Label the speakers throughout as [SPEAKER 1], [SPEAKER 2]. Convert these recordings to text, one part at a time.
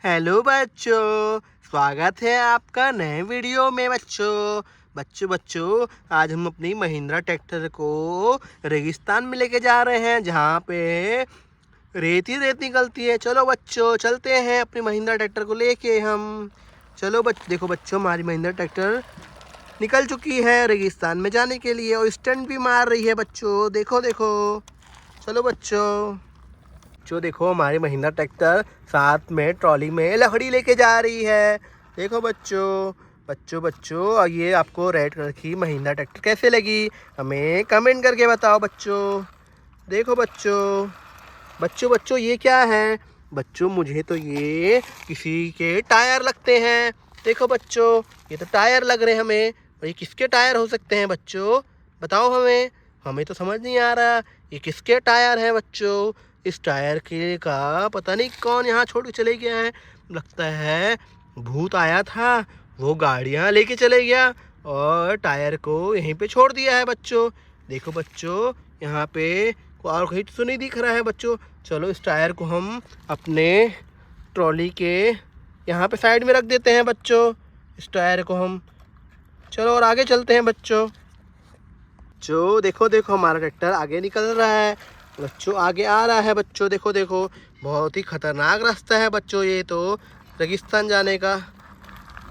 [SPEAKER 1] Hello बच्चों, स्वागत है आपका नए वीडियो में। बच्चों आज हम अपनी महिंद्रा ट्रैक्टर को रेगिस्तान में लेके जा रहे हैं, जहाँ पे रेत ही रेत निकलती है। चलो बच्चों चलते हैं अपनी महिंद्रा ट्रैक्टर को लेके हम। चलो देखो बच्चों, हमारी महिंद्रा ट्रैक्टर निकल चुकी है रेगिस्तान में जाने के लिए और स्टंट भी मार रही है बच्चों। देखो देखो, चलो बच्चों। जो देखो, हमारी महिंद्रा ट्रैक्टर साथ में ट्रॉली में लकड़ी लेके जा रही है। देखो बच्चों और ये आपको रेड कलर की महिंद्रा ट्रैक्टर कैसे लगी, हमें कमेंट करके बताओ बच्चों। देखो बच्चों ये क्या है बच्चों? मुझे तो ये किसी के टायर लगते हैं। देखो बच्चों, ये तो टायर लग रहे हैं हमें। और ये किसके टायर हो सकते हैं बच्चों? बताओ हमें तो समझ नहीं आ रहा ये किसके टायर हैं बच्चों। इस टायर के का पता नहीं कौन यहाँ छोड़ के चले गया है। लगता है भूत आया था, वो गाड़ियाँ लेके चले गया और टायर को यहीं पे छोड़ दिया है बच्चों। देखो बच्चों, यहाँ पे और कहीं तो नहीं दिख रहा है बच्चों। चलो इस टायर को हम अपने ट्रॉली के यहाँ पे साइड में रख देते हैं बच्चों। इस टायर को हम चलो और आगे चलते हैं बच्चों। जो देखो हमारा ट्रैक्टर आगे निकल रहा है बच्चों, आगे आ रहा है बच्चों। देखो बहुत ही खतरनाक रास्ता है बच्चों, ये तो रेगिस्तान जाने का।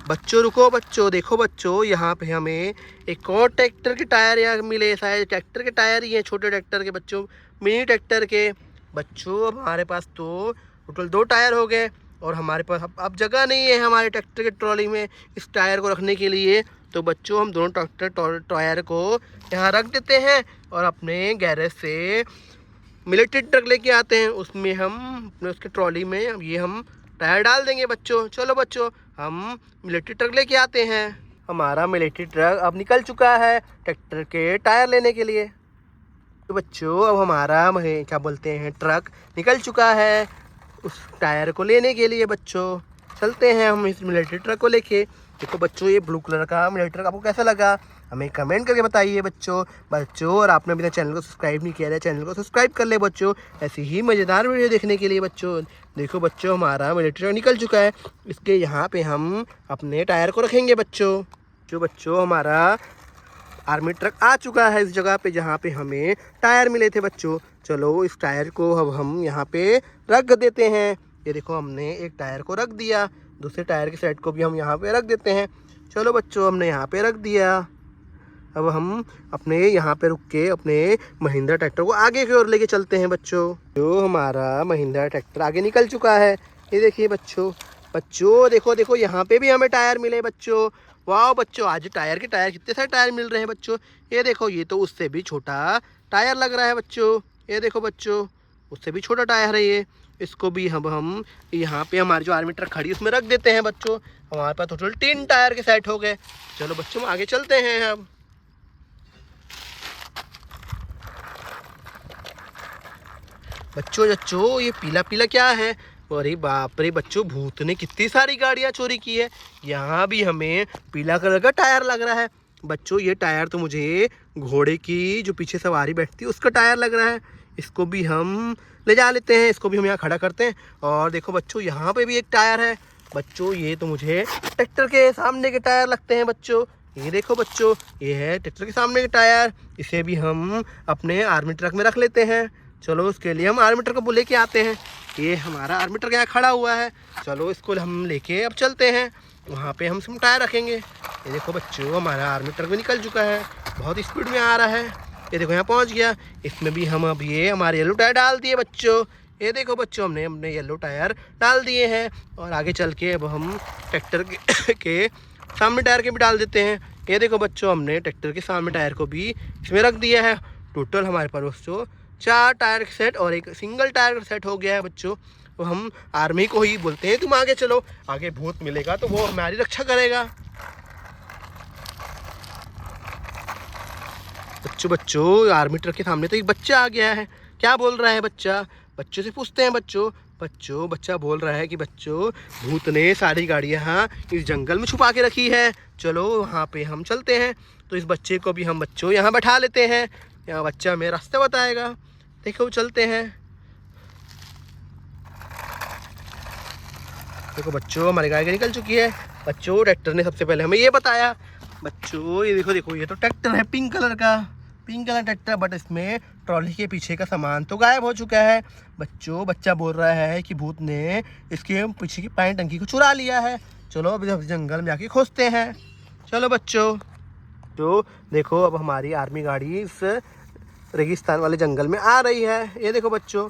[SPEAKER 1] बच्चों रुको बच्चों, देखो बच्चों, यहाँ पे हमें एक और ट्रैक्टर के टायर यहाँ मिले। शायद ट्रैक्टर के टायर ही हैं, छोटे ट्रैक्टर के बच्चों, मिनी ट्रैक्टर के बच्चों। अब हमारे पास तो टोटल 2 टायर हो गए और हमारे पास अब जगह नहीं है हमारे ट्रैक्टर के ट्रॉली में इस टायर को रखने के लिए। तो बच्चों हम दोनों ट्रैक्टर टायर को यहाँ रख देते हैं और अपने गैरेज से मिलिट्री ट्रक लेके आते हैं। उसमें हम अपने उसके ट्रॉली में ये हम टायर डाल देंगे बच्चों। चलो बच्चों, हम मिलिट्री ट्रक लेके आते हैं। हमारा मिलिट्री ट्रक अब निकल चुका है ट्रैक्टर के टायर लेने के लिए। तो बच्चों अब हमारा क्या बोलते हैं ट्रक निकल चुका है उस टायर को लेने के लिए। बच्चों चलते हैं हम इस मिलिट्री ट्रक को लेके। देखो बच्चों, ये ब्लू कलर का मिलिट्री ट्रक आपको कैसा लगा, हमें कमेंट करके बताइए बच्चों। और आपने अभी तक चैनल को सब्सक्राइब नहीं किया है, चैनल को सब्सक्राइब कर ले बच्चों, ऐसी ही मज़ेदार वीडियो देखने के लिए बच्चों। देखो बच्चों, हमारा मिलिट्री ट्रक निकल चुका है। इसके यहाँ पे हम अपने टायर को रखेंगे बच्चों। जो बच्चों, हमारा आर्मी ट्रक आ चुका है इस जगह पे जहाँ पे हमें टायर मिले थे बच्चों। चलो इस टायर को अब हम यहाँ पे रख देते हैं। ये देखो, हमने एक टायर को रख दिया, दूसरे टायर की साइड को भी हम यहाँ पे रख देते हैं। चलो बच्चों, हमने यहाँ पे रख दिया। अब हम अपने यहाँ पे रुक के अपने महिंद्रा ट्रैक्टर को आगे की ओर लेके चलते हैं बच्चों। जो हमारा महिंद्रा ट्रैक्टर आगे निकल चुका है, ये देखिए बच्चों। देखो यहाँ पे भी हमें टायर मिले बच्चों। वाह बच्चों, आज टायर कितने सारे टायर मिल रहे हैं बच्चों। ये देखो, ये तो उससे भी छोटा टायर लग रहा है बच्चों। ये देखो बच्चों, उससे भी छोटा टायर है ये। इसको भी हम यहाँ पे हमारी जो आर्मी ट्रक खड़ी है उसमें रख देते हैं बच्चों। हमारे पास टोटल 3 टायर के सेट हो गए। चलो बच्चों, आगे चलते हैं अब। बच्चों ये पीला पीला क्या है? अरे बाप रे बच्चों, भूत ने कितनी सारी गाड़ियाँ चोरी की है। यहाँ भी हमें पीला कलर का टायर लग रहा है बच्चों। ये टायर तो मुझे घोड़े की जो पीछे सवारी बैठती है उसका टायर लग रहा है। इसको भी हम ले जा लेते हैं, इसको भी हम यहाँ खड़ा करते हैं। और देखो बच्चों, यहाँ पे भी एक टायर है बच्चों। ये तो मुझे ट्रैक्टर के सामने के टायर लगते हैं बच्चों। ये देखो बच्चों, ये है ट्रैक्टर के सामने के टायर। इसे भी हम अपने आर्मी ट्रक में रख लेते हैं। चलो उसके लिए हम आर्मी ट्रक को लेके आते हैं। ये हमारा आर्मी ट्रक यहाँ खड़ा हुआ है। चलो इसको हम लेके अब चलते हैं, वहाँ पे हम इसमें टायर रखेंगे। ये देखो बच्चों, हमारा आर्मी ट्रक भी निकल चुका है, बहुत स्पीड में आ रहा है। ये देखो यहाँ पहुँच गया। इसमें भी हम अब ये हमारे येलो टायर डाल दिए बच्चों। ये देखो बच्चों, हमने अपने येलो टायर डाल दिए हैं और आगे चल के अब हम ट्रैक्टर के सामने टायर के भी डाल देते हैं। ये देखो बच्चों, हमने ट्रैक्टर के सामने टायर को भी इसमें रख दिया है। टोटल हमारे पास बच्चों 4 टायर के सेट और एक सिंगल टायर का सेट हो गया है बच्चों। तो हम आर्मी को ही बोलते हैं, तुम आगे चलो, आगे भूत मिलेगा तो वो हमारी रक्षा करेगा। बच्चों आर्मी ट्रक के सामने तो एक बच्चा आ गया है। क्या बोल रहा है बच्चा? बच्चों से पूछते हैं बच्चा बोल रहा है कि बच्चों, भूत ने सारी गाड़ियाँ इस जंगल में छुपा के रखी है, चलो वहाँ पे हम चलते हैं। तो इस बच्चे को भी हम बच्चों यहाँ बैठा लेते हैं, यहाँ बच्चा हमें रास्ता बताएगा। देखो चलते हैं। देखो बच्चों हमारी गाड़ी निकल चुकी है। बच्चों ट्रैक्टर ने सबसे पहले हमें ये बताया। बच्चों ये देखो देखो, ये तो ट्रैक्टर है पिंक कलर का, पिंक कलर ट्रैक्टर, बट इसमें ट्रॉली के पीछे का सामान तो गायब हो चुका है। बच्चों बच्चा बोल रहा है कि भूत ने इसके पीछे की पानी टंकी को चुरा लिया है। चलो अभी जंगल में जाके खोजते हैं। चलो बच्चों, तो देखो अब हमारी आर्मी गाड़ी इस रेगिस्तान वाले जंगल में आ रही है। ये देखो बच्चों,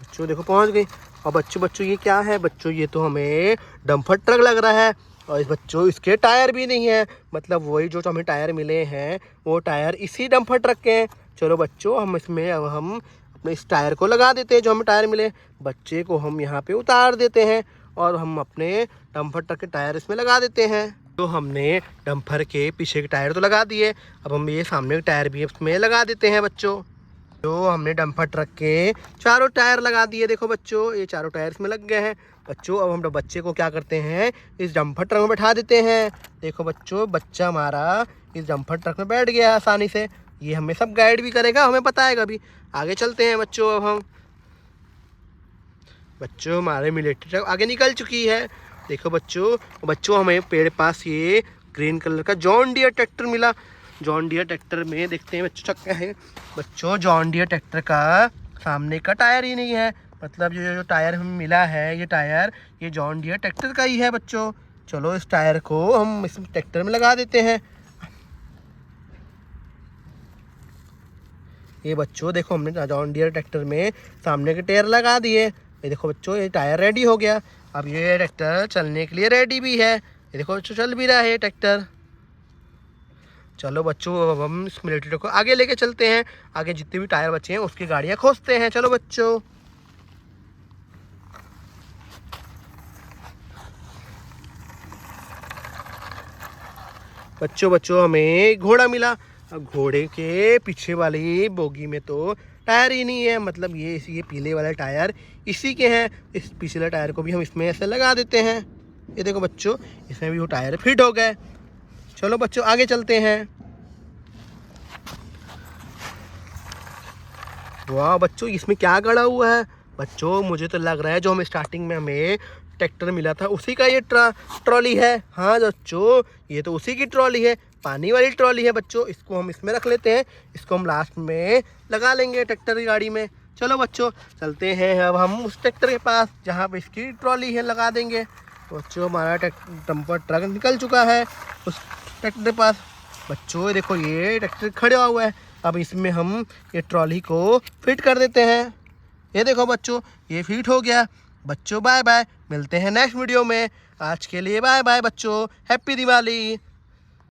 [SPEAKER 1] बच्चों देखो पहुंच गई। और बच्चों ये क्या है बच्चों, ये तो हमें डंपर ट्रक लग रहा है। और इस बच्चों इसके टायर भी नहीं है, मतलब वही जो हमें टायर मिले हैं वो टायर इसी डंपर ट्रक के हैं। चलो बच्चों हम इसमें अब हम अपने इस टायर को लगा देते हैं जो हमें टायर मिले। बच्चे को हम यहाँ पे उतार देते हैं और हम अपने डंपर ट्रक के टायर इसमें लगा देते हैं। तो हमने डंपर के पीछे के टायर तो लगा दिए, अब हम ये सामने के टायर भी इसमें लगा देते हैं बच्चों। तो हमने डंपर ट्रक के चारों टायर लगा दिए। देखो बच्चों ये चारों टायर इसमें लग गए हैं। बच्चों अब हम बच्चे को क्या करते हैं, इस डंपर ट्रक में बैठा देते हैं। देखो बच्चों बच्चा हमारा इस डंपर ट्रक में बैठ गया आसानी से। ये हमें सब गाइड भी करेगा, हमें बताएगा भी। आगे चलते हैं बच्चों। अब हम बच्चों हमारे मिलिट्री ट्रक आगे निकल चुकी है। देखो बच्चों हमें पेड़ पास ये ग्रीन कलर का जॉन डियर ट्रैक्टर मिला। जॉन डियर ट्रैक्टर में देखते हैं बच्चों क्या है। बच्चों जॉन डियर ट्रैक्टर का सामने का टायर ही नहीं है, मतलब जो टायर हमें मिला है ये टायर ये जॉन डियर ट्रैक्टर का ही है बच्चों। चलो इस टायर को हम इस ट्रैक्टर में लगा देते हैं। ये बच्चों देखो हमने जॉन डियर ट्रैक्टर में सामने के टायर लगा दिए। ये देखो बच्चों ये टायर रेडी हो गया। अब ये ट्रैक्टर चलने के लिए रेडी भी है। ये देखो बच्चों चल भी रहा है ये ट्रैक्टर। चलो बच्चों अब हम इस मिलिट्री ट्रक को आगे लेके चलते हैं। आगे जितने भी टायर बचे हैं उसकी गाड़ियाँ खोजते हैं। चलो बच्चों बच्चों हमें घोड़ा मिला। अब घोड़े के पीछे वाली बोगी में तो टायर ही नहीं है, मतलब ये पीले वाले टायर इसी के हैं। इस पिछले टायर को भी हम इसमें ऐसे लगा देते हैं। ये देखो बच्चों इसमें भी वो टायर फिट हो गए। चलो बच्चों आगे चलते हैं। वाह बच्चों इसमें क्या गड़ा हुआ है। बच्चों मुझे तो लग रहा है जो हमें स्टार्टिंग में हमें ट्रैक्टर मिला था उसी का ये ट्रॉली है। हाँ बच्चों ये तो उसी की ट्रॉली है, पानी वाली ट्रॉली है बच्चों। इसको हम इसमें रख लेते हैं, इसको हम लास्ट में लगा लेंगे ट्रैक्टर की गाड़ी में। चलो बच्चों चलते हैं अब हम उस ट्रैक्टर के पास जहाँ पे इसकी ट्रॉली है, लगा देंगे। बच्चों हमारा डंपर ट्रक निकल चुका है उस ट्रैक्टर के पास। बच्चों देखो ये ट्रैक्टर खड़ा हुआ है, अब इसमें हम ये ट्रॉली को फिट कर देते हैं। ये देखो बच्चों ये फिट हो गया। बच्चों बाय बाय, मिलते हैं नेक्स्ट वीडियो में। आज के लिए बाय बाय बच्चों, हैप्पी दिवाली।